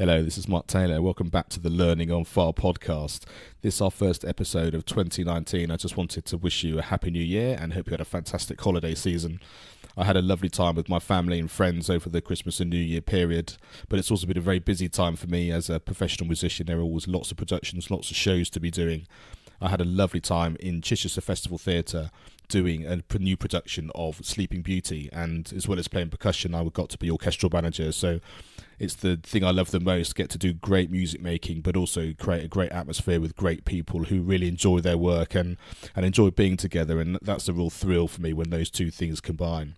Hello, this is Mark Taylor. Welcome back to the Learning on Fire podcast. This is our first episode of 2019. I just wanted to wish you a happy new year and hope you had a fantastic holiday season. I had a lovely time with my family and friends over the Christmas and New Year period, but it's also been a very busy time for me as a professional musician. There are always lots of productions, lots of shows to be doing. I had a lovely time in Chichester Festival Theatre doing a new production of Sleeping Beauty, and as well as playing percussion, I got to be orchestral manager. So it's the thing I love the most, get to do great music making, but also create a great atmosphere with great people who really enjoy their work and enjoy being together, and that's a real thrill for me when those two things combine.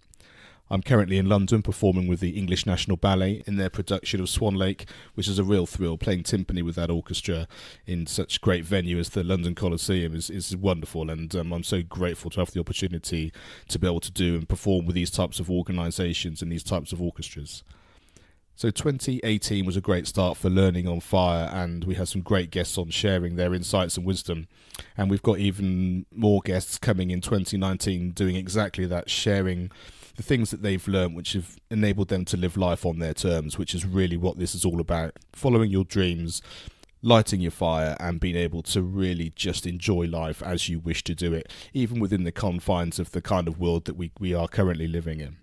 I'm currently in London performing with the English National Ballet in their production of Swan Lake, which is a real thrill. Playing timpani with that orchestra in such great venue as the London Coliseum is wonderful, and I'm so grateful to have the opportunity to be able to do and perform with these types of organisations and these types of orchestras. So 2018 was a great start for Learning on Fire, and we had some great guests on sharing their insights and wisdom, and we've got even more guests coming in 2019 doing exactly that, sharing the things that they've learned which have enabled them to live life on their terms, which is really what this is all about. Following your dreams, lighting your fire, and being able to really just enjoy life as you wish to do it, even within the confines of the kind of world that we are currently living in.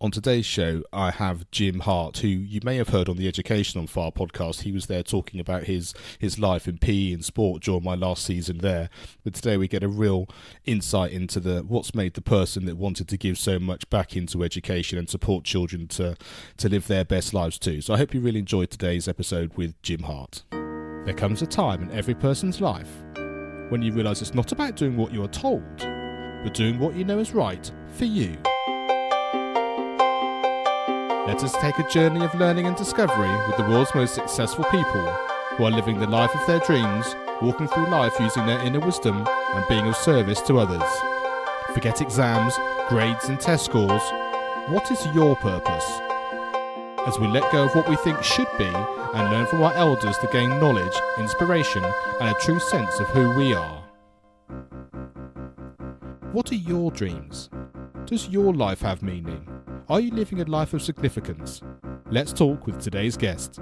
On today's show, I have Jim Harte, who you may have heard on the Education on Fire podcast. He was there talking about his life in PE and sport during my last season there. But today we get a real insight into what's made the person that wanted to give so much back into education and support children to live their best lives too. So I hope you really enjoyed today's episode with Jim Harte. There comes a time in every person's life when you realise it's not about doing what you are told, but doing what you know is right for you. Let us take a journey of learning and discovery with the world's most successful people who are living the life of their dreams, walking through life using their inner wisdom and being of service to others. Forget exams, grades and test scores. What is your purpose? As we let go of what we think should be and learn from our elders to gain knowledge, inspiration and a true sense of who we are. What are your dreams? Does your life have meaning? Are you living a life of significance? Let's talk with today's guest.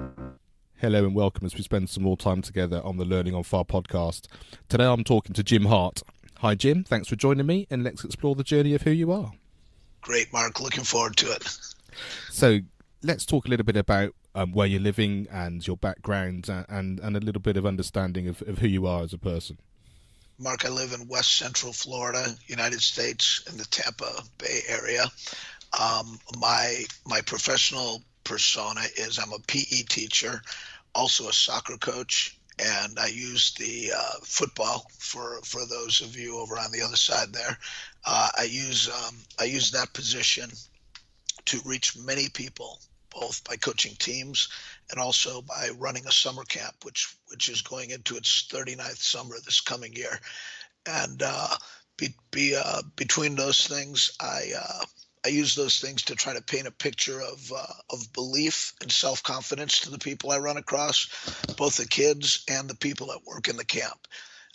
Hello and welcome as we spend some more time together on the Learning on Fire podcast. Today I'm talking to Jim Harte. Hi Jim, thanks for joining me, and let's explore the journey of who you are. Great, Mark. Looking forward to it. So let's talk a little bit about where you're living and your background and a little bit of understanding of who you are as a person. Mark, I live in West Central Florida, United States, in the Tampa Bay area. My professional persona is I'm a PE teacher, also a soccer coach, and I use the football for those of you over on the other side there. I use that position to reach many people, both by coaching teams and also by running a summer camp, which is going into its 39th summer this coming year. And between those things, I use those things to try to paint a picture of belief and self-confidence to the people I run across, both the kids and the people that work in the camp.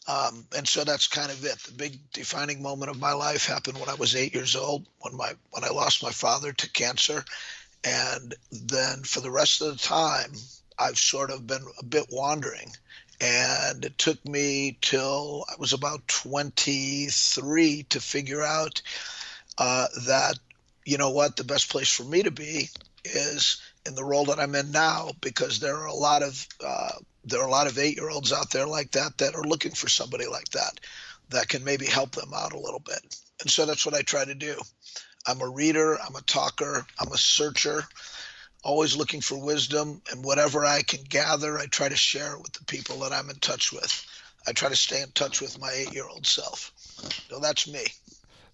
And so that's kind of it. The big defining moment of my life happened when I was 8 years old, when I lost my father to cancer. And then for the rest of the time, I've sort of been a bit wandering. And it took me till I was about 23 to figure out that, you know what, the best place for me to be is in the role that I'm in now, because there are a lot of 8-year-olds out there like that are looking for somebody like that can maybe help them out a little bit. And so that's what I try to do. I'm a reader, I'm a talker, I'm a searcher, always looking for wisdom, and whatever I can gather, I try to share it with the people that I'm in touch with. I try to stay in touch with my 8-year-old self. So that's me.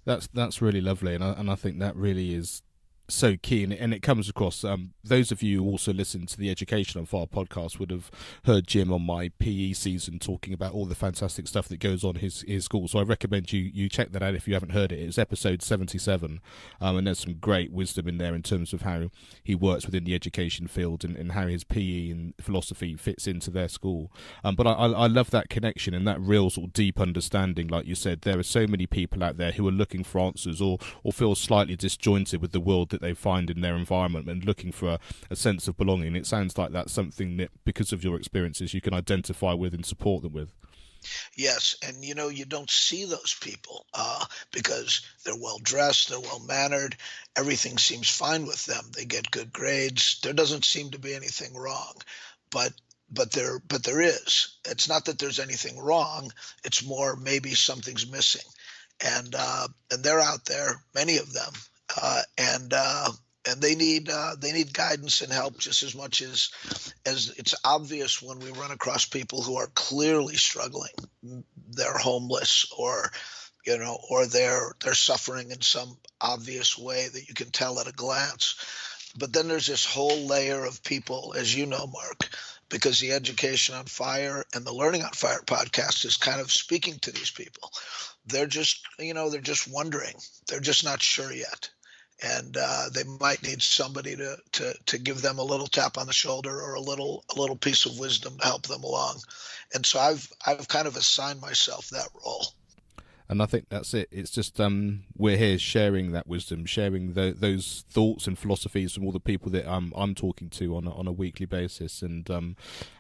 That's really lovely, and I think that really is so key, and it comes across. Those of you who also listen to the Education on Fire podcast would have heard Jim on my PE season talking about all the fantastic stuff that goes on his school. So I recommend you check that out if you haven't heard it. It's episode 77, and there's some great wisdom in there in terms of how he works within the education field and how his PE and philosophy fits into their school. But I love that connection and that real sort of deep understanding. Like you said, there are so many people out there who are looking for answers or feel slightly disjointed with the world that that they find in their environment and looking for a sense of belonging. It sounds like that's something that, because of your experiences, you can identify with and support them with. Yes, and you don't see those people because they're well dressed, they're well mannered, everything seems fine with them. They get good grades. There doesn't seem to be anything wrong, but there is. It's not that there's anything wrong. It's more maybe something's missing, and they're out there, many of them, and they need guidance and help just as much as it's obvious when we run across people who are clearly struggling. They're homeless, or they're suffering in some obvious way that you can tell at a glance. But then there's this whole layer of people, as you know, Mark, because the Education on Fire and the Learning on Fire podcast is kind of speaking to these people. They're just wondering. They're just not sure yet. And they might need somebody to give them a little tap on the shoulder or a little piece of wisdom to help them along. And so I've kind of assigned myself that role. And I think that's it. It's just we're here sharing that wisdom, sharing those thoughts and philosophies from all the people that I'm talking to on a weekly basis, and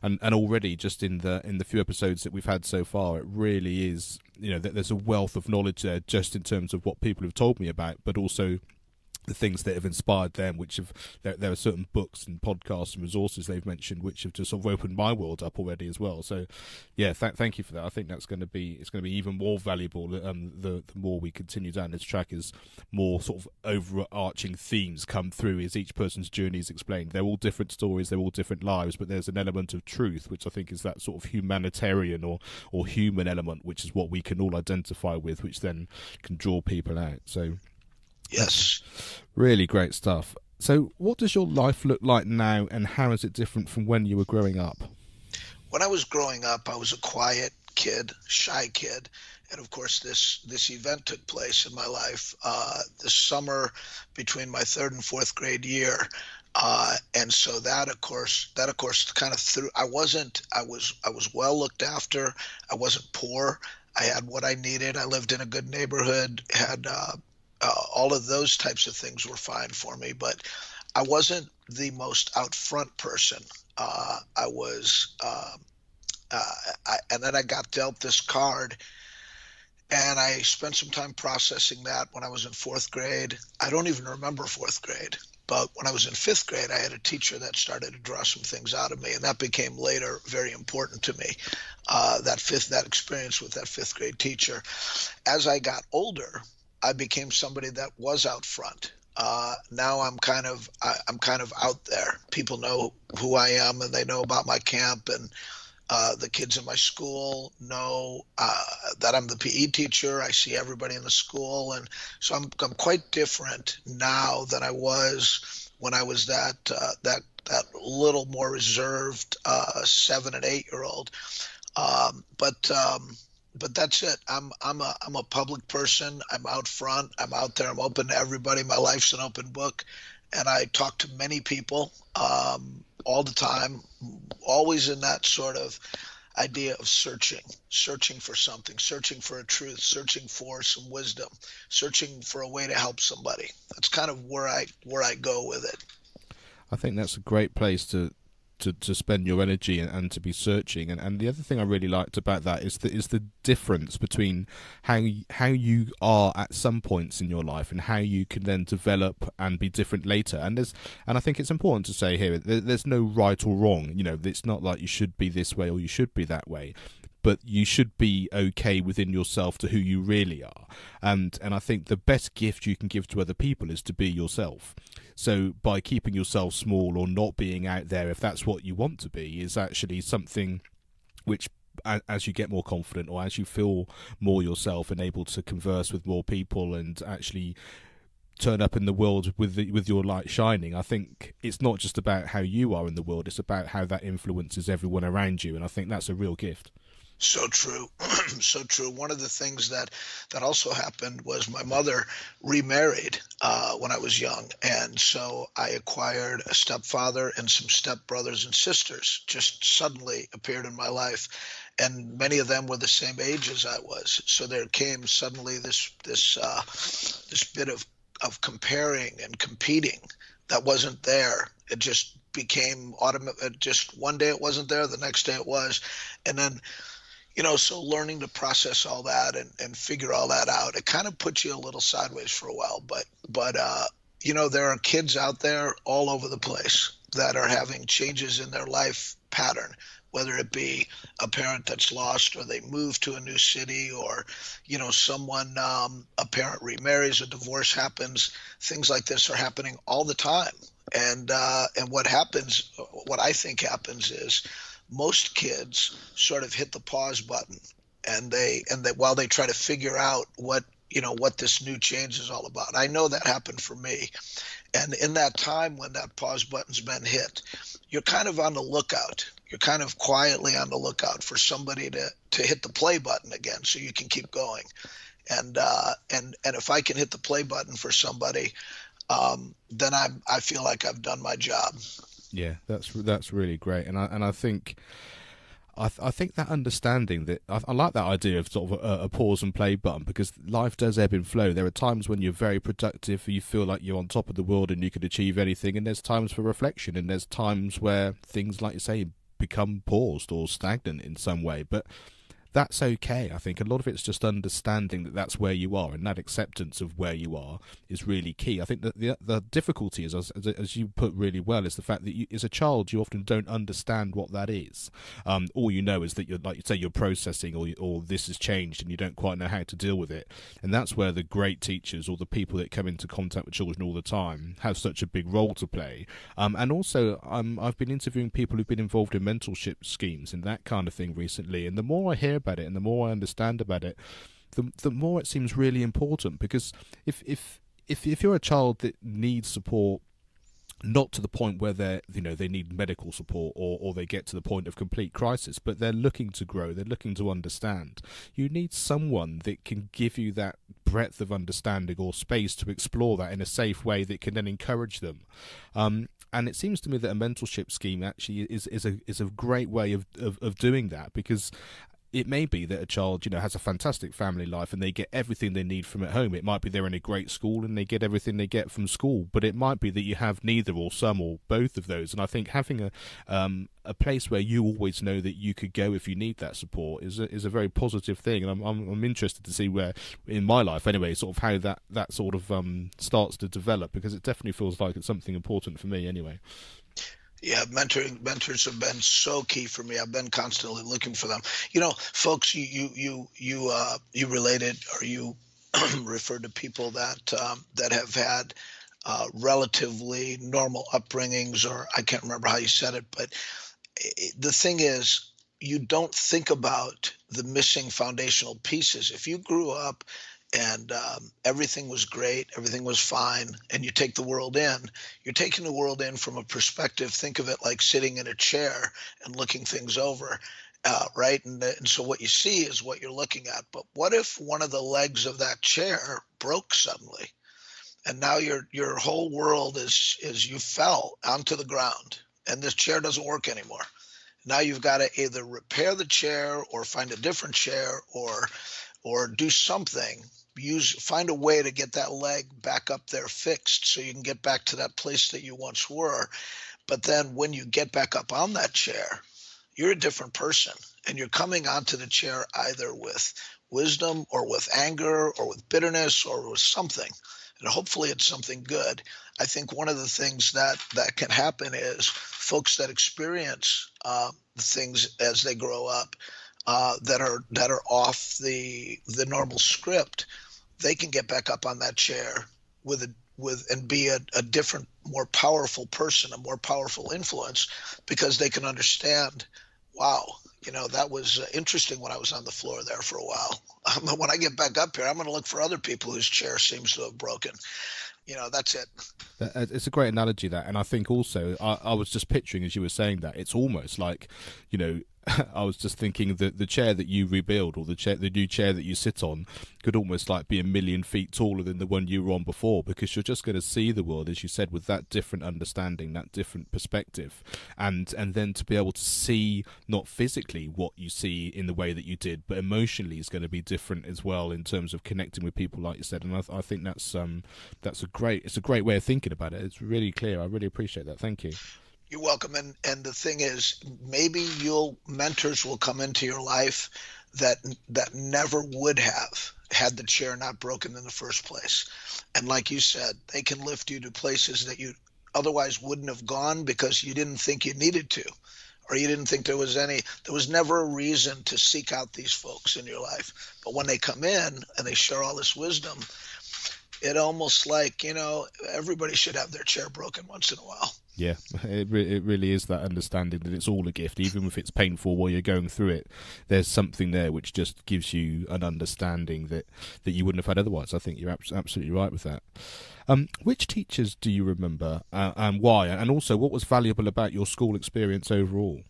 already just in the few episodes that we've had so far, it really is, that there's a wealth of knowledge there, just in terms of what people have told me about, but also the things that have inspired them, there are certain books and podcasts and resources they've mentioned which have just sort of opened my world up already as well. So yeah, thank you for that. I think it's going to be even more valuable the more we continue down this track, as more sort of overarching themes come through, as each person's journey is explained. They're all different stories, they're all different lives, but there's an element of truth, which I think is that sort of humanitarian or human element, which is what we can all identify with, which then can draw people out. So yes, really great stuff. So what does your life look like now, and how is it different from when you were growing up? When I was growing up, I was a quiet kid, shy kid. And of course, this event took place in my life this summer between my third and fourth grade year. And so that of course kind of threw, I was well looked after. I wasn't poor. I had what I needed. I lived in a good neighborhood, had all of those types of things were fine for me, but I wasn't the most out front person. And then I got dealt this card, and I spent some time processing that when I was in fourth grade. I don't even remember fourth grade, but when I was in fifth grade, I had a teacher that started to draw some things out of me, and that became later very important to me. That experience with that fifth grade teacher. As I got older, I became somebody that was out front. Now I'm kind of out there. People know who I am, and they know about my camp, and the kids in my school know that I'm the PE teacher. I see everybody in the school, and so I'm quite different now than I was when I was that little more reserved 7 and 8 year old. But that's it. I'm a public person. I'm out front. I'm out there. I'm open to everybody. My life's an open book, and I talk to many people all the time. Always in that sort of idea of searching for something, searching for a truth, searching for some wisdom, searching for a way to help somebody. That's kind of where I go with it. I think that's a great place to spend your energy and to be searching, and the other thing I really liked about that is the difference between how you are at some points in your life and how you can then develop and be different later. And I think it's important to say here, there's no right or wrong. It's not like you should be this way or you should be that way, but you should be okay within yourself to who you really are. And I think the best gift you can give to other people is to be yourself. So by keeping yourself small or not being out there, if that's what you want to be, is actually something which, as you get more confident or as you feel more yourself and able to converse with more people and actually turn up in the world with your light shining, I think it's not just about how you are in the world, it's about how that influences everyone around you. And I think that's a real gift. So true. So true. One of the things that also happened was my mother remarried when I was young. And so I acquired a stepfather, and some stepbrothers and sisters just suddenly appeared in my life. And many of them were the same age as I was. So there came suddenly this bit of of comparing and competing that wasn't there. It just became automatic. Just one day it wasn't there, the next day it was. And then, so learning to process all that and figure all that out, it kind of puts you a little sideways for a while. But there are kids out there all over the place that are having changes in their life pattern, whether it be a parent that's lost, or they move to a new city, or, someone, a parent remarries, a divorce happens. Things like this are happening all the time. And what I think happens is most kids sort of hit the pause button, and while they try to figure out what this new change is all about. I know that happened for me. And in that time when that pause button's been hit, you're kind of on the lookout. You're kind of quietly on the lookout for somebody to hit the play button again, so you can keep going. And if I can hit the play button for somebody, then I feel like I've done my job. Yeah, that's really great. And I think I think that understanding that I like that idea of sort of a pause and play button, because life does ebb and flow. There are times when you're very productive, you feel like you're on top of the world and you can achieve anything, and there's times for reflection, and there's times where things, like you say, become paused or stagnant in some way. But that's okay. I think a lot of it's just understanding that that's where you are, and that acceptance of where you are is really key. I think that the difficulty is, as you put really well, is the fact that as a child you often don't understand what that is. All you know is that you're, like you say, you're processing, or this has changed, and you don't quite know how to deal with it. And that's where the great teachers, or the people that come into contact with children all the time, have such a big role to play. And also, I've been interviewing people who've been involved in mentorship schemes and that kind of thing recently, and the more I hear about it and the more I understand about it, the more it seems really important. Because if you're a child that needs support, not to the point where they need medical support, or they get to the point of complete crisis, but they're looking to grow, they're looking to understand, you need someone that can give you that breadth of understanding or space to explore that in a safe way that can then encourage them. And it seems to me that a mentorship scheme actually is a great way of doing that, because it may be that a child, has a fantastic family life and they get everything they need from at home. It might be they're in a great school and they get everything they get from school, but it might be that you have neither, or some, or both of those. And I think having a place where you always know that you could go if you need that support is a very positive thing. And I'm interested to see where, in my life anyway, sort of how that sort of starts to develop, because it definitely feels like it's something important for me anyway. Yeah, mentors have been so key for me. I've been constantly looking for them. Folks, you related, or you referred to people that have had relatively normal upbringings, or I can't remember how you said it, but the thing is, you don't think about the missing foundational pieces. If you grew up and everything was great, everything was fine, and you take the world in, you're taking the world in from a perspective, think of it like sitting in a chair and looking things over, right? And so what you see is what you're looking at. But what if one of the legs of that chair broke suddenly? And now your whole world is you fell onto the ground, and this chair doesn't work anymore. Now you've got to either repair the chair, or find a different chair, or do something. Find a way to get that leg back up there fixed, so you can get back to that place that you once were. But then when you get back up on that chair, you're a different person, and you're coming onto the chair either with wisdom, or with anger, or with bitterness, or with something. And hopefully it's something good. I think one of the things that can happen is folks that experience things as they grow up, that are off the normal script, they can get back up on that chair and be a different, more powerful person, a more powerful influence, because they can understand, wow, that was interesting when I was on the floor there for a while. When I get back up here, I'm going to look for other people whose chair seems to have broken. That's it. It's a great analogy, that. And I think also, I was just picturing, as you were saying that, it's almost like, I was just thinking that the chair that you rebuild, or the new chair that you sit on, could almost like be 1,000,000 feet taller than the one you were on before, because you're just going to see the world, as you said, with that different understanding, that different perspective, and then to be able to see not physically what you see in the way that you did, but emotionally is going to be different as well in terms of connecting with people, like you said. And I think that's it's a great way of thinking about it. It's really clear. I really appreciate that. Thank you. You're welcome. And the thing is, maybe mentors will come into your life that never would have had the chair not broken in the first place. And like you said, they can lift you to places that you otherwise wouldn't have gone because you didn't think you needed to, or you didn't think there was never a reason to seek out these folks in your life. But when they come in and they share all this wisdom, it almost like, everybody should have their chair broken once in a while. Yeah, it really is that understanding that it's all a gift, even if it's painful while you're going through it. There's something there which just gives you an understanding that you wouldn't have had otherwise. I think you're absolutely right with that. Which teachers do you remember, and why? And also, what was valuable about your school experience overall?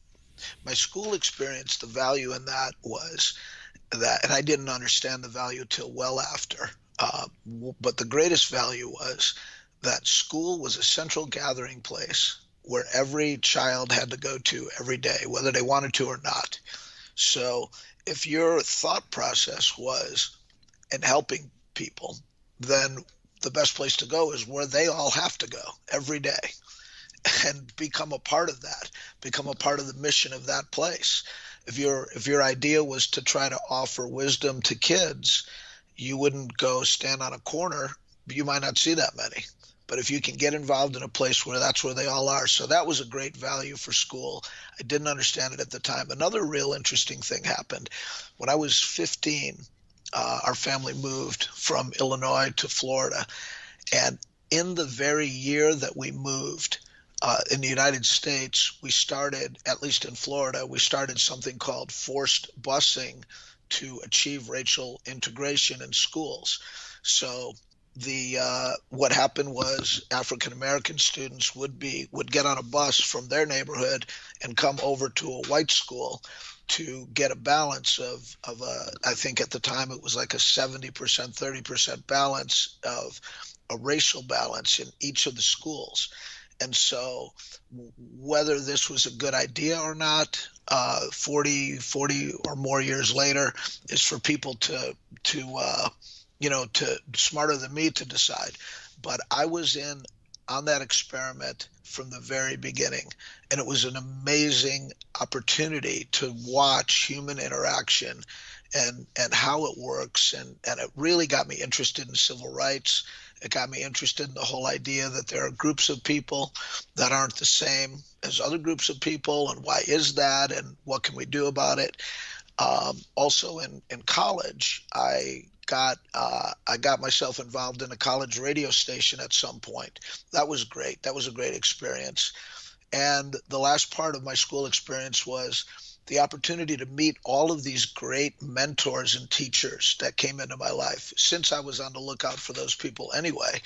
My school experience, the value in that was that, and I didn't understand the value till well after, but the greatest value was that school was a central gathering place where every child had to go to every day, whether they wanted to or not. So if your thought process was in helping people, then the best place to go is where they all have to go every day, and become a part of that, become a part of the mission of that place. If your idea was to try to offer wisdom to kids, you wouldn't go stand on a corner. You might not see that many. But if you can get involved in a place where that's where they all are. So that was a great value for school. I didn't understand it at the time. Another real interesting thing happened. When I was 15, our family moved from Illinois to Florida. And in the very year that we moved, in the United States, we started, at least in Florida, we started something called forced busing to achieve racial integration in schools. So what happened was African American students would get on a bus from their neighborhood and come over to a white school to get a balance of I think at the time it was like a 70%, 30% balance of a racial balance in each of the schools. And so whether this was a good idea or not, 40 or more years later, is for people to smarter than me to decide. But I was in on that experiment from the very beginning, and it was an amazing opportunity to watch human interaction and how it works, and it really got me interested in civil rights. It got me interested in the whole idea that there are groups of people that aren't the same as other groups of people, and why is that, and what can we do about it? Also in college, I got myself involved in a college radio station at some point. That was great. That was a great experience. And the last part of my school experience was the opportunity to meet all of these great mentors and teachers that came into my life. Since I was on the lookout for those people anyway,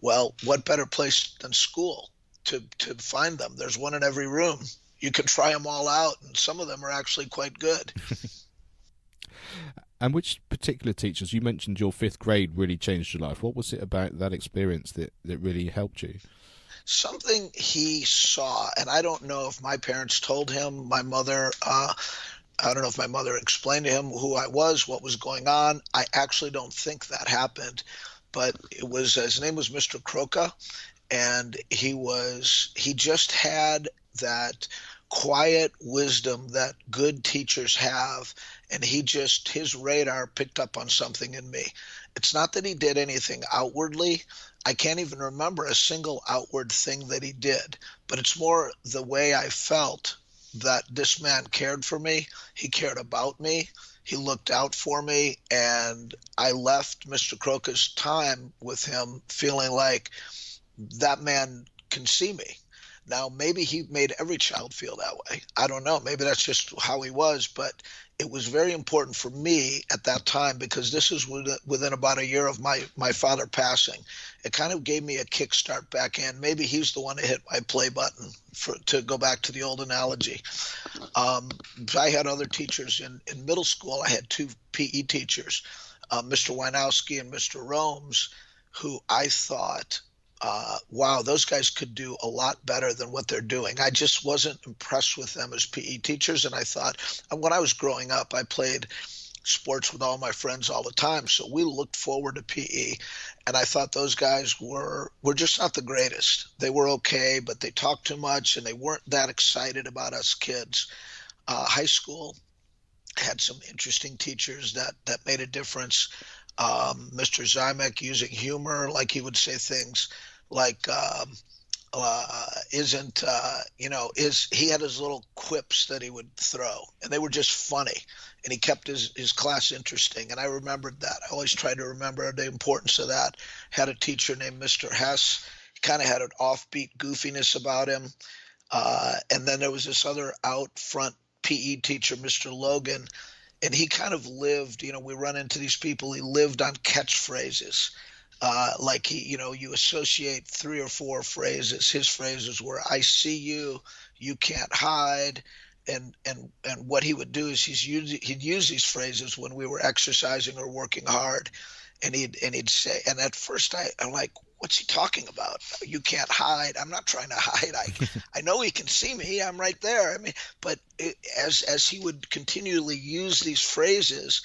well, what better place than school to find them? There's one in every room. You can try them all out, and some of them are actually quite good. And which particular teachers, you mentioned your fifth grade really changed your life. What was it about that experience that really helped you? Something he saw, and I don't know if my parents told him, my mother, I don't know if my mother explained to him who I was, what was going on. I actually don't think that happened, but his name was Mr. Croca, and he just had that quiet wisdom that good teachers have, and his radar picked up on something in me. It's not that he did anything outwardly. I can't even remember a single outward thing that he did, but it's more the way I felt that this man cared for me. He cared about me. He looked out for me, and I left Mr. Croca's time with him feeling like that man can see me. Now, maybe he made every child feel that way. I don't know. Maybe that's just how he was, but it was very important for me at that time because this was within about a year of my father passing. It kind of gave me a kickstart back in. Maybe he's the one that hit my play button to go back to the old analogy. I had other teachers in middle school. I had two PE teachers, Mr. Winowski and Mr. Romes, who I thought, wow, those guys could do a lot better than what they're doing. I just wasn't impressed with them as PE teachers. And I thought, when I was growing up, I played sports with all my friends all the time. So we looked forward to PE. And I thought those guys were just not the greatest. They were okay, but they talked too much and they weren't that excited about us kids. High school had some interesting teachers that made a difference. Mr. Zymek using humor, like he would say things like, he had his little quips that he would throw, and they were just funny, and he kept his class interesting. And I remembered that. I always tried to remember the importance of that. Had a teacher named Mr. Hess. He kind of had an offbeat goofiness about him. And then there was this other out front PE teacher, Mr. Logan, and he kind of lived, we run into these people, he lived on catchphrases. Like you associate 3 or 4 phrases. His phrases were, "I see you, you can't hide." And what he would do is he'd use these phrases when we were exercising or working hard. And he'd say, and at first I'm like, what's he talking about? You can't hide. I'm not trying to hide. I know he can see me. I'm right there. I mean, but as he would continually use these phrases,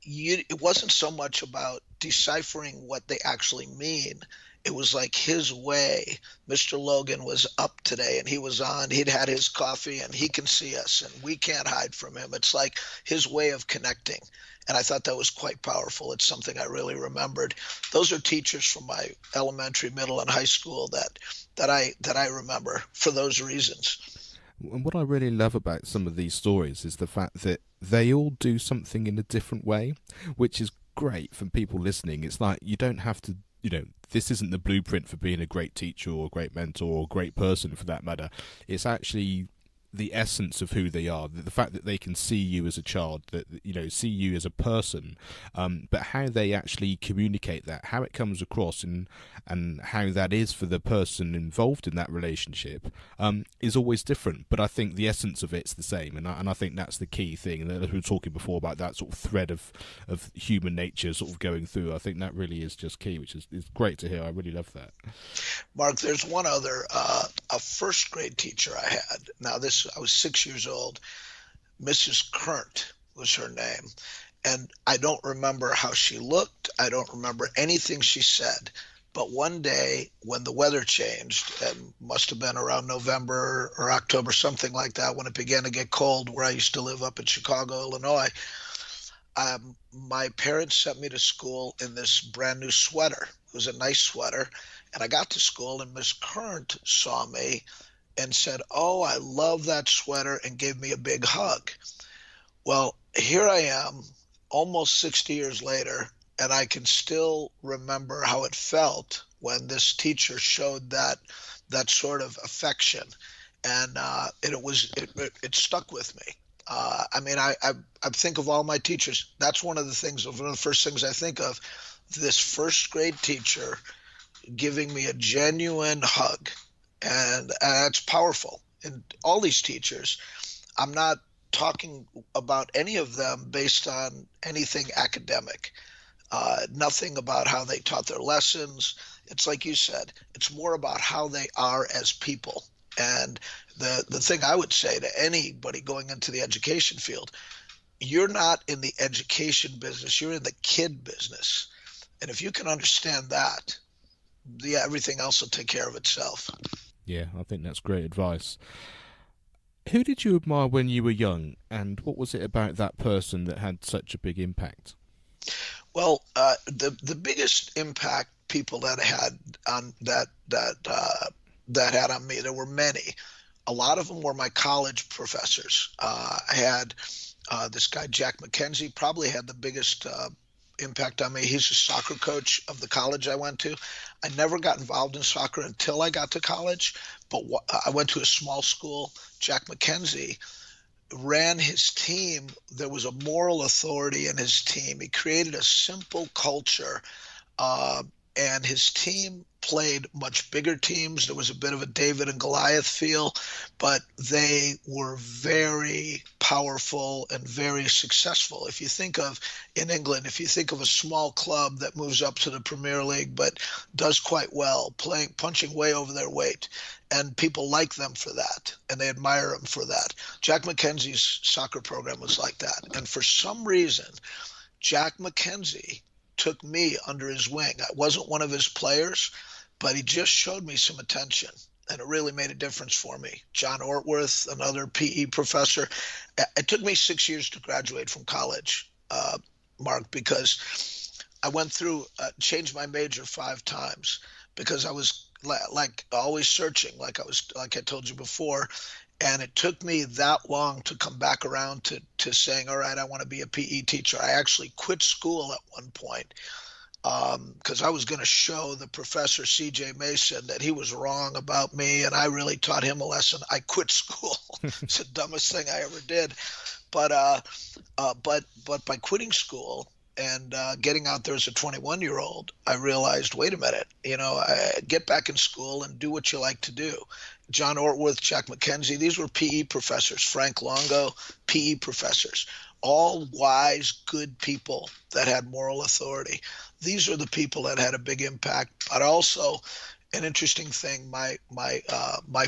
it wasn't so much about deciphering what they actually mean. It was like his way. Mr. Logan was up today and he'd had his coffee and he can see us and we can't hide from him. It's like his way of connecting. And I thought that was quite powerful. It's something I really remembered. Those are teachers from my elementary, middle, and high school that I remember for those reasons. And what I really love about some of these stories is the fact that they all do something in a different way, which is great for people listening. It's like you don't have to, this isn't the blueprint for being a great teacher or a great mentor or a great person for that matter. It's actually the essence of who they are, the fact that they can see you as a child, that see you as a person, but how they actually communicate that, how it comes across, and how that is for the person involved in that relationship is always different. But I think the essence of it's the same, and I think that's the key thing. And we were talking before about that sort of thread of human nature sort of going through. I think that really is just key, which is great to hear. I really love that. Mark, there's one other, a first grade teacher I had. Now I was 6 years old. Mrs. Kurnt was her name. And I don't remember how she looked. I don't remember anything she said. But one day when the weather changed, and must have been around November or October, something like that, when it began to get cold where I used to live up in Chicago, Illinois, my parents sent me to school in this brand new sweater. It was a nice sweater. And I got to school and Miss Kurnt saw me and said, "Oh, I love that sweater," and gave me a big hug. Well, here I am almost 60 years later, and I can still remember how it felt when this teacher showed that sort of affection. And it stuck with me. I think of all my teachers. That's one of the first things I think of, this first grade teacher giving me a genuine hug. And that's powerful. And all these teachers, I'm not talking about any of them based on anything academic, nothing about how they taught their lessons. It's like you said, it's more about how they are as people. And the thing I would say to anybody going into the education field, you're not in the education business, you're in the kid business. And if you can understand that, everything else will take care of itself. Yeah, I think that's great advice. Who did you admire when you were young, and what was it about that person that had such a big impact? Well, the biggest impact people that had on that had on me, there were many. A lot of them were my college professors. I had this guy Jack McKenzie, probably had the biggest impact on me. He's a soccer coach of the college I went to. I never got involved in soccer until I got to college, but I went to a small school. Jack McKenzie ran his team. There was a moral authority in his team. He created a simple culture, and his team played much bigger teams. There was a bit of a David and Goliath feel, but they were very powerful and very successful. If you think of, in England, if you think of a small club that moves up to the Premier League but does quite well, punching way over their weight, and people like them for that, and they admire them for that. Jack McKenzie's soccer program was like that. And for some reason, Jack McKenzie took me under his wing. I wasn't one of his players, but he just showed me some attention, and it really made a difference for me. John Ortworth, another PE professor. It took me 6 years to graduate from college, Mark, because I went through, changed my major 5 times because I was like always searching, like I told you before. And it took me that long to come back around to saying, all right, I want to be a PE teacher. I actually quit school at one point because I was going to show the professor, C.J. Mason, that he was wrong about me, and I really taught him a lesson. I quit school. It's the dumbest thing I ever did. But by quitting school and getting out there as a 21-year-old, I realized, wait a minute, get back in school and do what you like to do. John Ortworth, Jack McKenzie, these were PE professors. Frank Longo, PE professors, all wise, good people that had moral authority. These are the people that had a big impact. But also, an interesting thing, my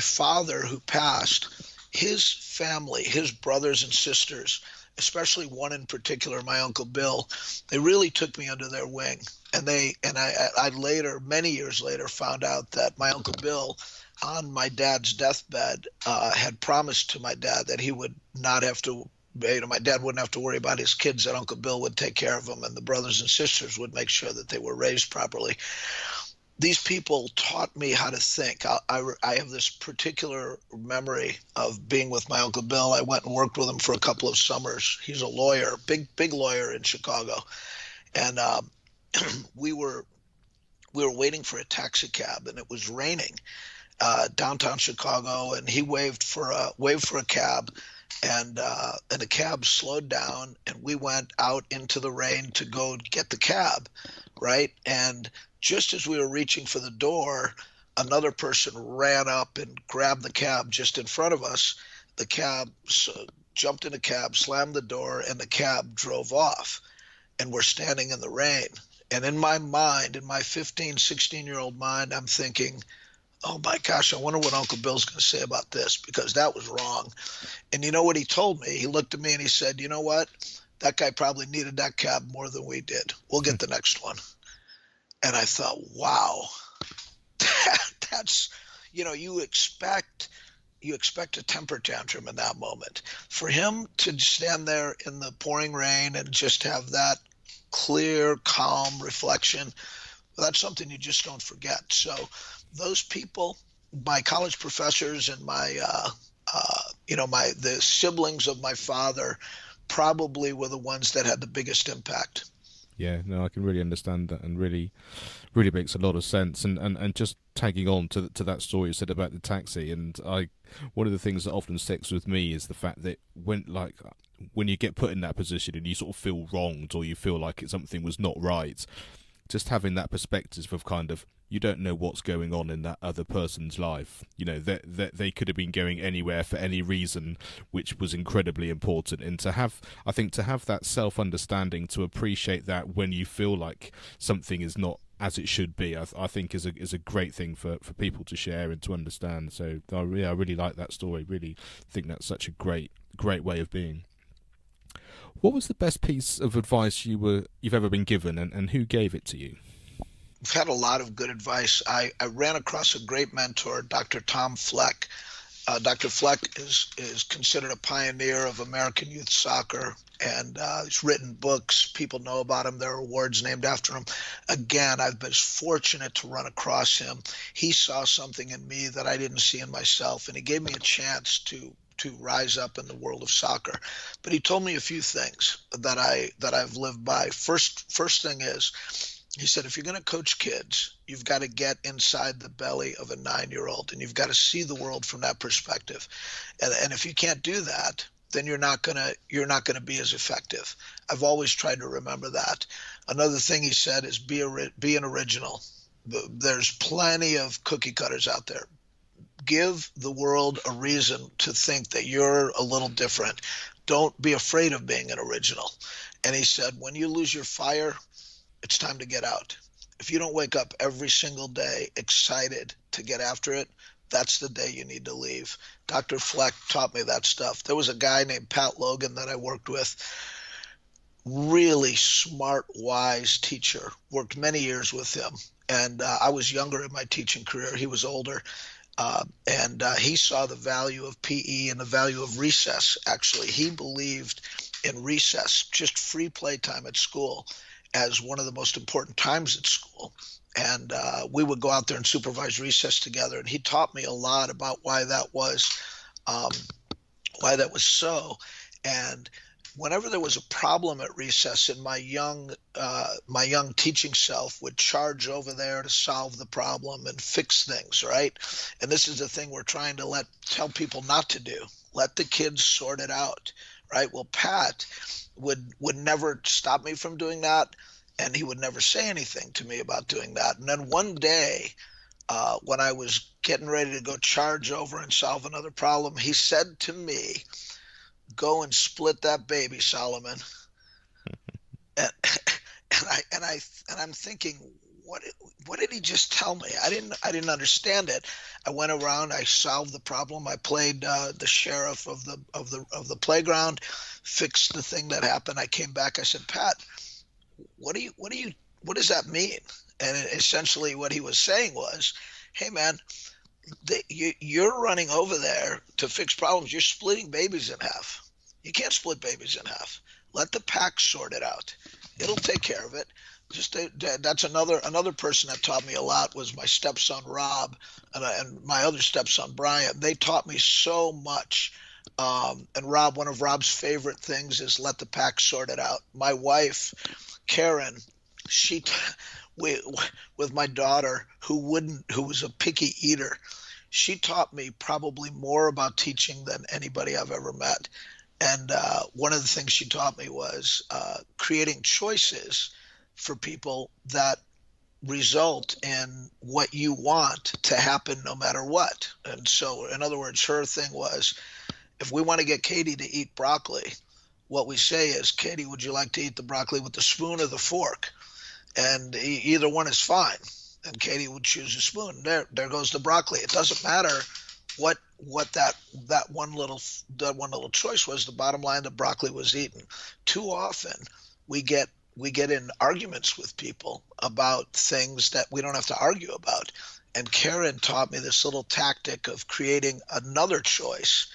father who passed, his family, his brothers and sisters, especially one in particular, my Uncle Bill, they really took me under their wing. And I later, many years later, found out that my Uncle Bill, on my dad's deathbed, had promised to my dad that he would not have to, my dad wouldn't have to worry about his kids, that Uncle Bill would take care of them, and the brothers and sisters would make sure that they were raised properly. These people taught me how to think. I have this particular memory of being with my Uncle Bill. I went and worked with him for a couple of summers. He's a lawyer, big lawyer in Chicago. And we were waiting for a taxi cab, and it was raining downtown Chicago, and he waved for a cab, and the cab slowed down, and we went out into the rain to go get the cab, right? And just as we were reaching for the door, another person ran up and grabbed the cab just in front of us. The cab jumped in the cab, slammed the door, and the cab drove off. And we're standing in the rain. And in my mind, in my 15, 16-year-old mind, I'm thinking, oh my gosh, I wonder what Uncle Bill's going to say about this, because that was wrong. And you know what he told me? He looked at me and he said, you know what? That guy probably needed that cab more than we did. We'll get the next one. And I thought, wow, that's, you expect a temper tantrum in that moment. For him to stand there in the pouring rain and just have that clear, calm reflection, that's something you just don't forget. So those people, my college professors and the siblings of my father, probably were the ones that had the biggest impact. Yeah, no, I can really understand that, and really makes a lot of sense. And just tagging on to that story you said about the taxi, and one of the things that often sticks with me is the fact that when you get put in that position and you sort of feel wronged, or you feel like something was not right, just having that perspective of kind of, you don't know what's going on in that other person's life. That they could have been going anywhere for any reason, which was incredibly important. And to have that self-understanding, to appreciate that when you feel like something is not as it should be, I think is a great thing for people to share and to understand. So I really like that story. Really think that's such a great way of being. What was the best piece of advice you've ever been given, and who gave it to you? I've had a lot of good advice. I ran across a great mentor, Dr. Tom Fleck. Dr. Fleck is considered a pioneer of American youth soccer, and he's written books. People know about him. There are awards named after him. Again, I've been fortunate to run across him. He saw something in me that I didn't see in myself, and he gave me a chance to to rise up in the world of soccer. But he told me a few things that I've lived by. First thing is, he said, if you're going to coach kids, you've got to get inside the belly of a 9-year-old, and you've got to see the world from that perspective. And if you can't do that, then you're not gonna be as effective. I've always tried to remember that. Another thing he said is be an original. There's plenty of cookie cutters out there. Give the world a reason to think that you're a little different. Don't be afraid of being an original. And he said, when you lose your fire, it's time to get out. If you don't wake up every single day excited to get after it, that's the day you need to leave. Dr. Fleck taught me that stuff. There was a guy named Pat Logan that I worked with, really smart, wise teacher, worked many years with him. And I was younger in my teaching career. He was older. And he saw the value of PE and the value of recess, actually. He believed in recess, just free playtime at school, as one of the most important times at school. And we would go out there and supervise recess together. And he taught me a lot about why that was so. And whenever there was a problem at recess, and my young teaching self would charge over there to solve the problem and fix things, right? And this is the thing we're trying to tell people not to do. Let the kids sort it out, right? Well, Pat would never stop me from doing that, and he would never say anything to me about doing that. And then one day, when I was getting ready to go charge over and solve another problem, he said to me, "Go and split that baby, Solomon." and I'm thinking, what did he just tell me? I didn't understand it. I went around, I solved the problem. I played the sheriff of the playground, fixed the thing that happened. I came back. I said, "Pat, what does that mean?" And essentially what he was saying was, "Hey man, you're running over there to fix problems. You're splitting babies in half. You can't split babies in half. Let the pack sort it out. It'll take care of it." That's another person that taught me a lot was my stepson Rob and my other stepson Brian. They taught me so much. And Rob, one of Rob's favorite things is let the pack sort it out. My wife, Karen, with my daughter who was a picky eater, she taught me probably more about teaching than anybody I've ever met. And one of the things she taught me was creating choices for people that result in what you want to happen no matter what. And so, in other words, her thing was, if we want to get Katie to eat broccoli, what we say is, "Katie, would you like to eat the broccoli with the spoon or the fork?" And either one is fine. And Katie would choose a spoon. There goes the broccoli. It doesn't matter what that one little choice was. The bottom line, the broccoli was eaten. Too often we get in arguments with people about things that we don't have to argue about. And Karen taught me this little tactic of creating another choice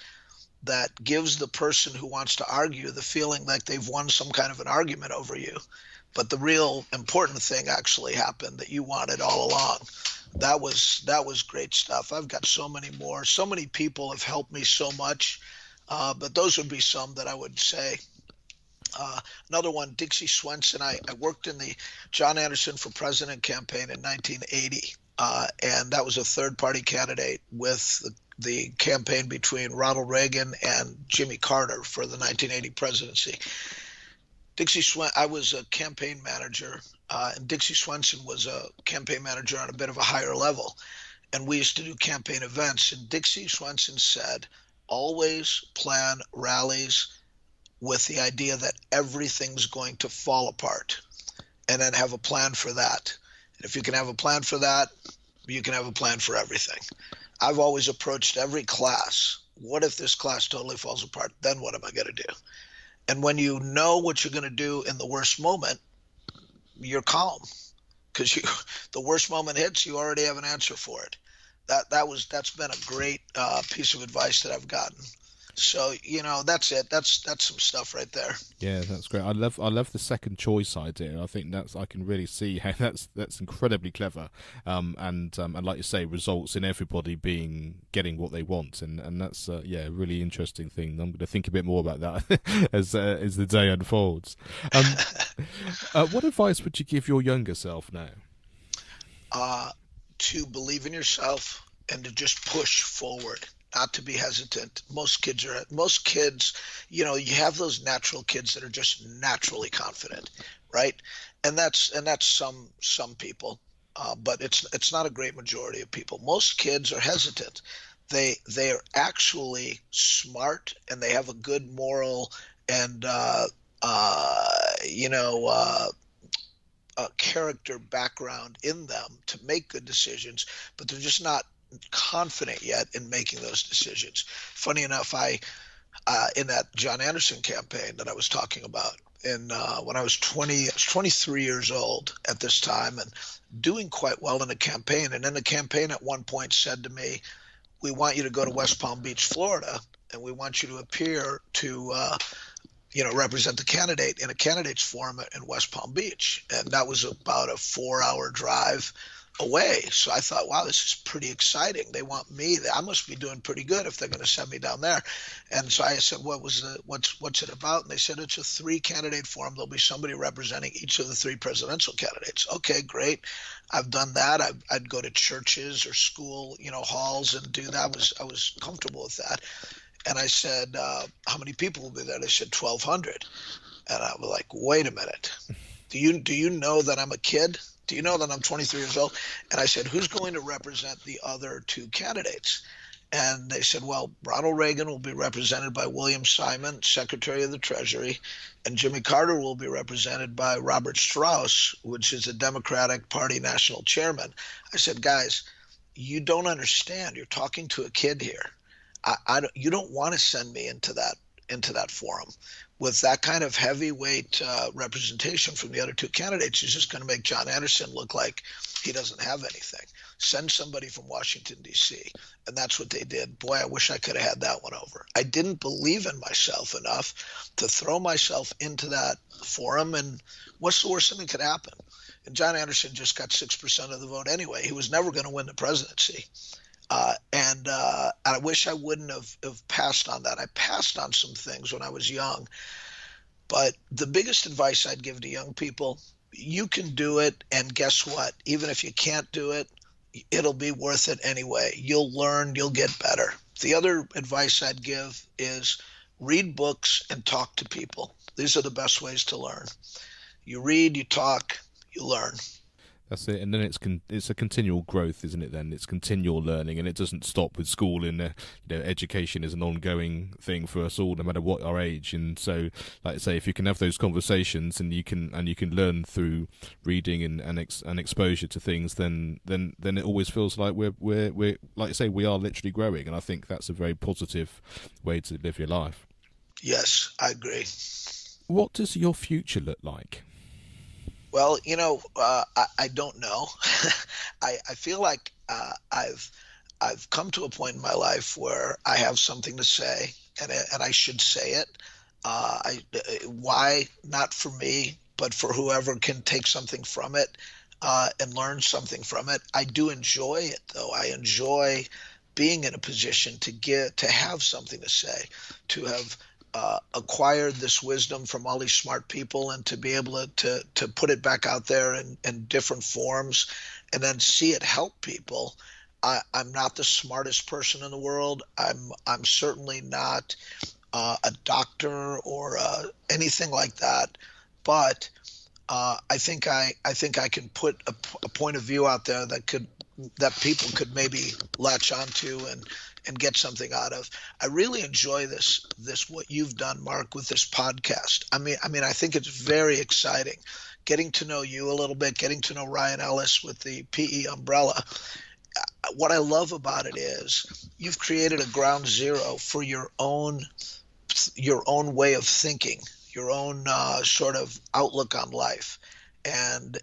that gives the person who wants to argue the feeling like they've won some kind of an argument over you. But the real important thing actually happened that you wanted all along. That was great stuff. I've got so many more. So many people have helped me so much. But those would be some that I would say. Another one, Dixie Swenson. I worked in the John Anderson for President campaign in 1980. And that was a third-party candidate with the campaign between Ronald Reagan and Jimmy Carter for the 1980 presidency. I was a campaign manager, and Dixie Swenson was a campaign manager on a bit of a higher level. And we used to do campaign events. And Dixie Swenson said, always plan rallies with the idea that everything's going to fall apart, and then have a plan for that. And if you can have a plan for that, you can have a plan for everything. I've always approached every class, what if this class totally falls apart? Then what am I going to do? And when you know what you're going to do in the worst moment, you're calm, because the worst moment hits, you already have an answer for it. That's been a great piece of advice that I've gotten. So, that's it. That's some stuff right there. Yeah, that's great. I love the second choice idea. I think I can really see how that's incredibly clever. And like you say, results in everybody getting what they want, and that's yeah, a really interesting thing. I'm going to think a bit more about that as the day unfolds. Um, what advice would you give your younger self now? uh, to believe in yourself and to just push forward, not to be hesitant. Most kids, you have those natural kids that are just naturally confident, right? And that's some people, but it's not a great majority of people. Most kids are hesitant. They are actually smart and they have a good moral and uh, you know character background in them to make good decisions, but they're just not confident yet in making those decisions. Funny enough, I in that John Anderson campaign that I was talking about, in when I was 23 years old at this time, and doing quite well in the campaign. And then the campaign at one point said to me, "We want you to go to West Palm Beach, Florida, and we want you to appear to represent the candidate in a candidates forum in West Palm Beach." And that was about a 4-hour drive away. So I thought, wow, this is pretty exciting. They want me. I must be doing pretty good if they're going to send me down there. And so I said, what's it about? And they said, it's a 3-candidate forum. There'll be somebody representing each of the 3 presidential candidates. Okay, great. I've done that. I'd go to churches or school, halls and do that. I was comfortable with that. And I said, how many people will be there? They said 1,200. And I was like, wait a minute. Do you know that I'm a kid? Do you know that I'm 23 years old? And I said, who's going to represent the other 2 candidates? And they said, well, Ronald Reagan will be represented by William Simon, Secretary of the Treasury, and Jimmy Carter will be represented by Robert Strauss, which is a Democratic Party national chairman. I said, guys, you don't understand. You're talking to a kid here. You don't want to send me into that forum with that kind of heavyweight representation from the other 2 candidates. Is just going to make John Anderson look like he doesn't have anything. Send somebody from Washington, D.C. And that's what they did. Boy, I wish I could have had that one over. I didn't believe in myself enough to throw myself into that forum. And what's the worst thing that could happen? And John Anderson just got 6% of the vote anyway. He was never going to win the presidency. And I wish I wouldn't have passed on that. I passed on some things when I was young. But the biggest advice I'd give to young people, you can do it. And guess what? Even if you can't do it, it'll be worth it anyway. You'll learn, you'll get better. The other advice I'd give is read books and talk to people. These are the best ways to learn. You read, you talk, you learn. That's it, and then it's a continual growth, isn't it? Then it's continual learning, and it doesn't stop with school. Education is an ongoing thing for us all, no matter what our age. And so, like I say, if you can have those conversations and you can learn through reading and exposure to things, then it always feels like we're like I say, we are literally growing. And I think that's a very positive way to live your life. Yes, I agree. What does your future look like? Well, I don't know. I feel like I've come to a point in my life where I have something to say, and I should say it. Why not for me, but for whoever can take something from it and learn something from it. I do enjoy it, though. I enjoy being in a position to have something to say, to have acquired this wisdom from all these smart people, and to be able to put it back out there in different forms, and then see it help people. I'm not the smartest person in the world. I'm certainly not a doctor or anything like that, but I think I can put a point of view out there that people could maybe latch onto and get something out of. I really enjoy this what you've done, Mark, with this podcast. I mean, I think it's very exciting. Getting to know you a little bit, getting to know Ryan Ellis with the PE umbrella. What I love about it is you've created a ground zero for your own way of thinking, your own sort of outlook on life. And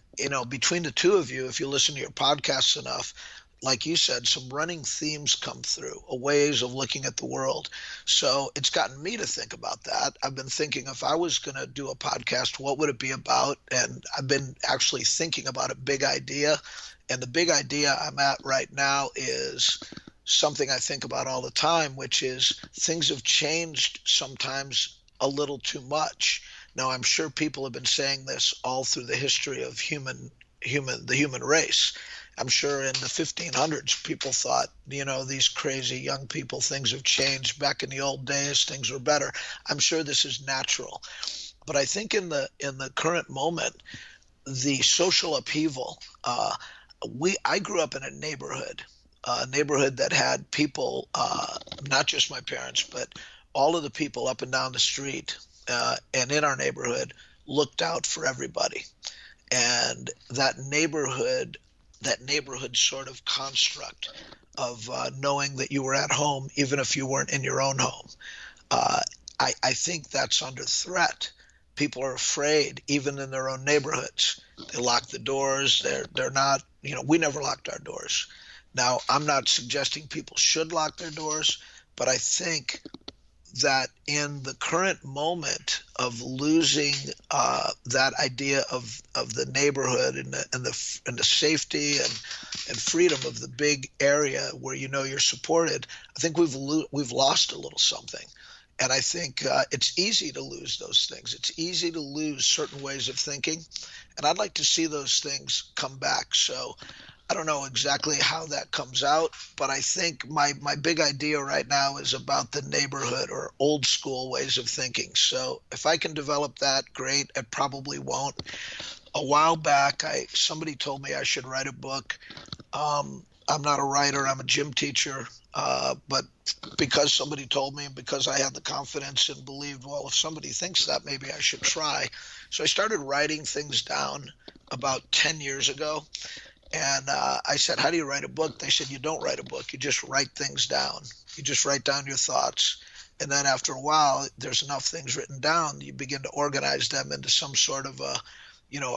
between the 2 of you, if you listen to your podcasts enough, like you said, some running themes come through, ways of looking at the world. So it's gotten me to think about that. I've been thinking, if I was going to do a podcast, what would it be about? And I've been actually thinking about a big idea. And the big idea I'm at right now is something I think about all the time, which is things have changed sometimes a little too much. Now, I'm sure people have been saying this all through the history of the human race. I'm sure in the 1500s, people thought, these crazy young people, things have changed. Back in the old days, things were better. I'm sure this is natural. But I think in the current moment, the social upheaval, I grew up in a neighborhood that had people, not just my parents, but all of the people up and down the street and in our neighborhood looked out for everybody. And that neighborhood sort of construct of knowing that you were at home, even if you weren't in your own home, I think that's under threat. People are afraid, even in their own neighborhoods. They lock the doors. They're not, we never locked our doors. Now, I'm not suggesting people should lock their doors, but I think that in the current moment of losing that idea of the neighborhood and the safety and freedom of the big area where you're supported, I think we've lost a little something. And I think it's easy to lose those things. It's easy to lose certain ways of thinking, and I'd like to see those things come back. So I don't know exactly how that comes out, but I think my big idea right now is about the neighborhood or old school ways of thinking. So if I can develop that, great. I probably won't. A while back, somebody told me I should write a book. I'm not a writer. I'm a gym teacher. But because somebody told me and because I had the confidence and believed, well, if somebody thinks that, maybe I should try. So I started writing things down about 10 years ago. And I said, how do you write a book? They said, you don't write a book. You just write things down. You just write down your thoughts. And then after a while, there's enough things written down, you begin to organize them into some sort of a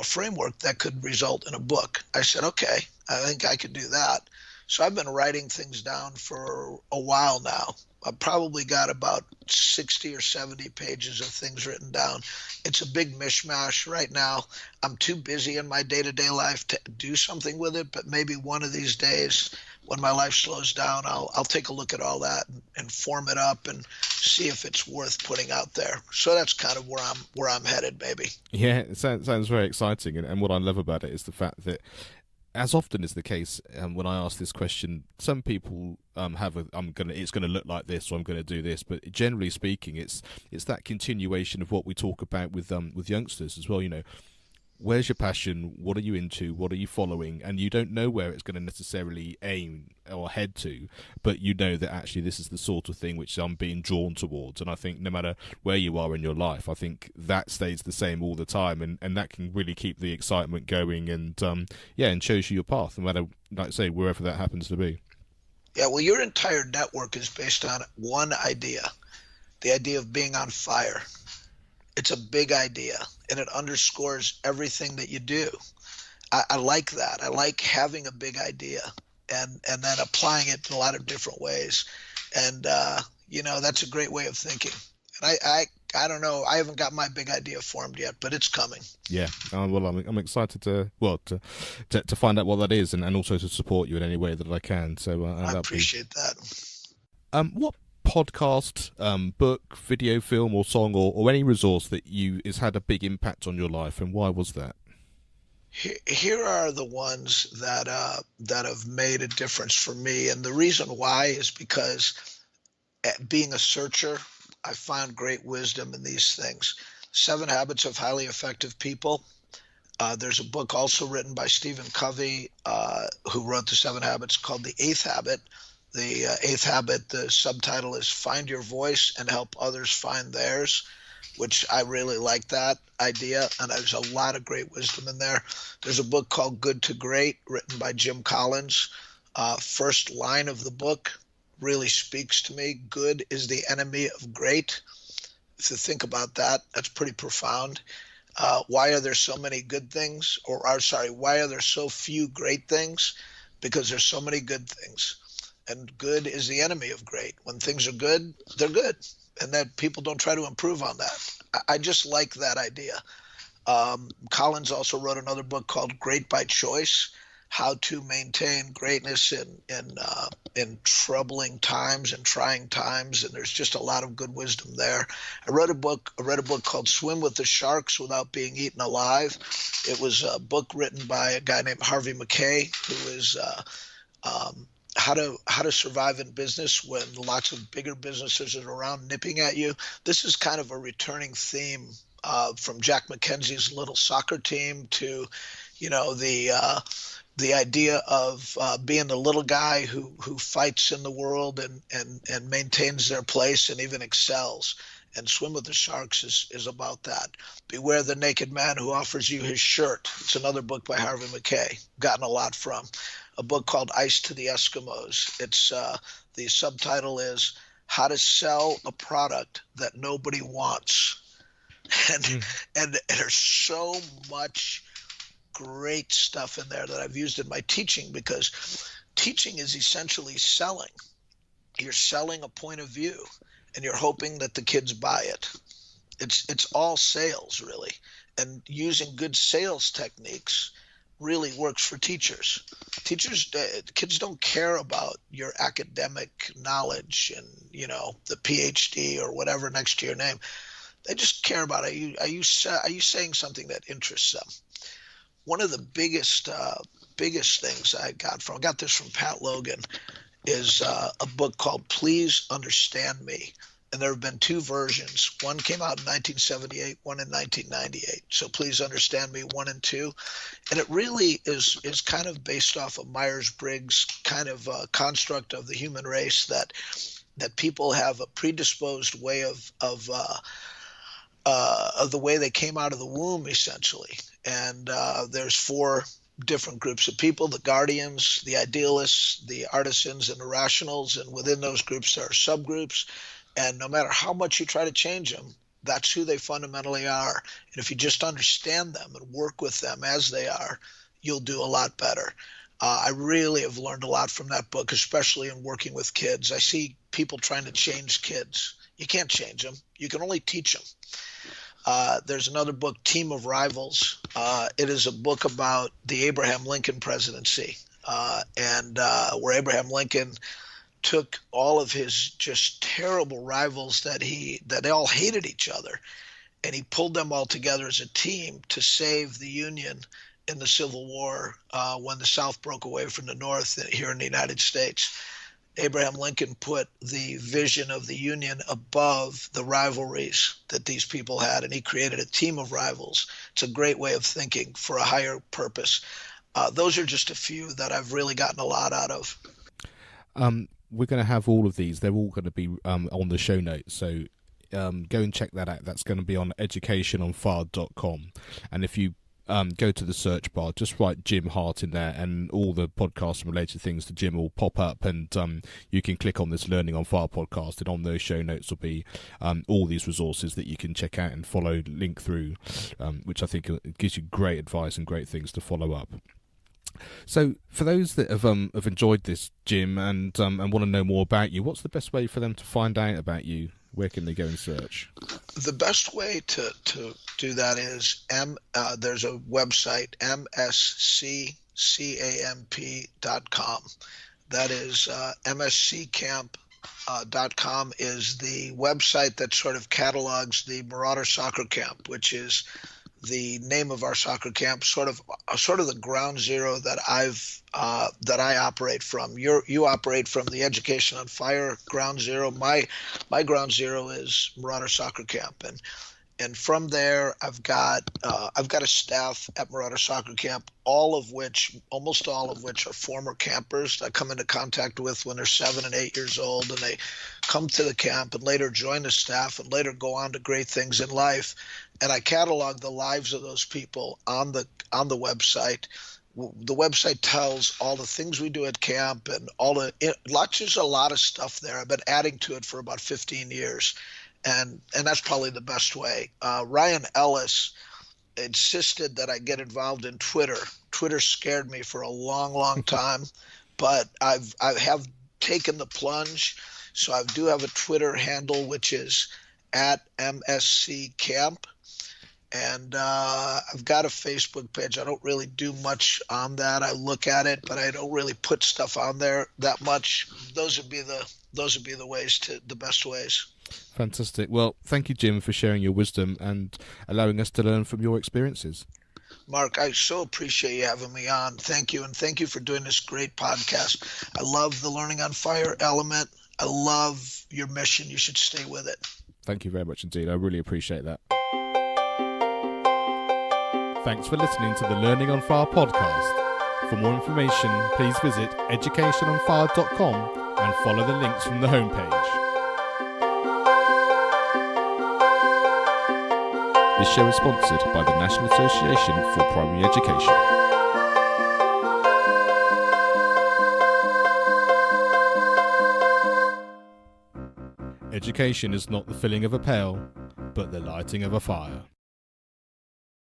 framework that could result in a book. I said, okay, I think I could do that. So I've been writing things down for a while now. I've probably got about 60 or 70 pages of things written down. It's a big mishmash right now. I'm too busy in my day-to-day life to do something with it, but maybe one of these days when my life slows down, I'll take a look at all that and form it up and see if it's worth putting out there. So that's kind of where I'm headed, maybe. Yeah, it sounds very exciting, and what I love about it is the fact that, as often is the case, when I ask this question, some people it's going to look like this, or I'm going to do this. But generally speaking, it's that continuation of what we talk about with youngsters as well. Where's your passion? What are you into? What are you following? And you don't know where it's going to necessarily aim or head to, but you know that actually this is the sort of thing which I'm being drawn towards. And I think no matter where you are in your life, I think that stays the same all the time, and that can really keep the excitement going, and and shows you your path, no matter, like I say, wherever that happens to be. Yeah, well, your entire network is based on one idea, the idea of being on fire. It's a big idea, and it underscores everything that you do. I like that. I like having a big idea and then applying it in a lot of different ways. And, that's a great way of thinking. And I don't know. I haven't got my big idea formed yet, but it's coming. Yeah. Well, I'm excited to find out what that is, and also to support you in any way that I can. So I appreciate that. What podcast, book, video, film, or song, or any resource that has had a big impact on your life, and why was that? Here are the ones that have made a difference for me, and the reason why is because, being a searcher, I found great wisdom in these things. 7 Habits of Highly Effective People. There's a book also written by Stephen Covey, who wrote the 7 Habits, called The 8th Habit. The 8th habit, the subtitle is Find Your Voice and Help Others Find Theirs, which I really like that idea, and there's a lot of great wisdom in there. There's a book called Good to Great, written by Jim Collins. First line of the book really speaks to me. Good is the enemy of great. If you think about that, that's pretty profound. Why are there so many good things? Why are there so few great things? because there's so many good things, and good is the enemy of great. When things are good, they're good, and that people don't try to improve on that. I just like that idea. Collins also wrote another book called Great by Choice: How to Maintain Greatness in Troubling Times and Trying Times, and there's just a lot of good wisdom there. I read a book called Swim with the Sharks Without Being Eaten Alive. It was a book written by a guy named Harvey McKay, who is how to survive in business when lots of bigger businesses are around nipping at you. This is kind of a returning theme from Jack McKenzie's little soccer team to, the idea of being the little guy who fights in the world and maintains their place and even excels. And Swim with the Sharks is about that. Beware the Naked Man Who Offers You His Shirt. It's another book by Harvey McKay, gotten a lot from. A book called Ice to the Eskimos. It's the subtitle is How to Sell a Product That Nobody Wants. And there's so much great stuff in there that I've used in my teaching, because teaching is essentially selling. You're selling a point of view, and you're hoping that the kids buy it. It's all sales, really, and using good sales techniques really works for teachers. Kids don't care about your academic knowledge and the PhD or whatever next to your name. They just care about, are you saying something that interests them? One of the biggest things I got this from Pat Logan, is a book called Please Understand Me. And there have been two versions. One came out in 1978, one in 1998. So Please Understand Me 1 and 2. And it really is kind of based off of Myers-Briggs kind of construct of the human race, that people have a predisposed way of the way they came out of the womb, essentially. And there's 4 different groups of people: the guardians, the idealists, the artisans, and the rationals. And within those groups, there are subgroups. And no matter how much you try to change them, that's who they fundamentally are. And if you just understand them and work with them as they are, you'll do a lot better. I really have learned a lot from that book, especially in working with kids. I see people trying to change kids. You can't change them. You can only teach them. There's another book, Team of Rivals. It is a book about the Abraham Lincoln presidency, and where Abraham Lincoln took all of his just terrible rivals that they all hated each other, and he pulled them all together as a team to save the Union in the Civil War when the South broke away from the North here in the United States. Abraham Lincoln put the vision of the Union above the rivalries that these people had, and he created a team of rivals. It's a great way of thinking for a higher purpose. Those are just a few that I've really gotten a lot out of. We're going to have all of these. They're all going to be on the show notes, so go and check that out. That's going to be on educationonfire.com. And if you go to the search bar, just write Jim Harte in there, and all the podcast and related things to Jim will pop up, and you can click on this Learning on Fire podcast, and on those show notes will be all these resources that you can check out and follow, link through, which I think gives you great advice and great things to follow up. So for those that have enjoyed this, Jim, and want to know more about you, what's the best way for them to find out about you? Where can they go and search? The best way to do that is there's a website, msccamp.com. That is msccamp.com is the website that sort of catalogs the Marauder Soccer Camp, which is the name of our soccer camp, sort of the ground zero that I operate from. You operate from the Education on Fire ground zero. My ground zero is Marauder Soccer Camp, and from there I've got a staff at Marauder Soccer Camp, almost all of which are former campers that I come into contact with when they're 7 and 8 years old, and they come to the camp and later join the staff and later go on to great things in life. And I catalog the lives of those people on the website. The website tells all the things we do at camp and there's a lot of stuff there. I've been adding to it for about 15 years, and that's probably the best way. Ryan Ellis insisted that I get involved in Twitter. Twitter scared me for a long, long time, but I have taken the plunge. So I do have a Twitter handle, which is at MSC Camp. And I've got a Facebook page. I don't really do much on that. I look at it, but I don't really put stuff on there that much. Those would be the ways, to the best ways. Fantastic. Well, thank you, Jim, for sharing your wisdom and allowing us to learn from your experiences. Mark, I so appreciate you having me on. Thank you, and thank you for doing this great podcast. I love the Learning on Fire element. I love your mission. You should stay with it. Thank you very much indeed. I really appreciate that. Thanks for listening to the Learning on Fire podcast. For more information, please visit educationonfire.com and follow the links from the homepage. This show is sponsored by the National Association for Primary Education. Education is not the filling of a pail, but the lighting of a fire.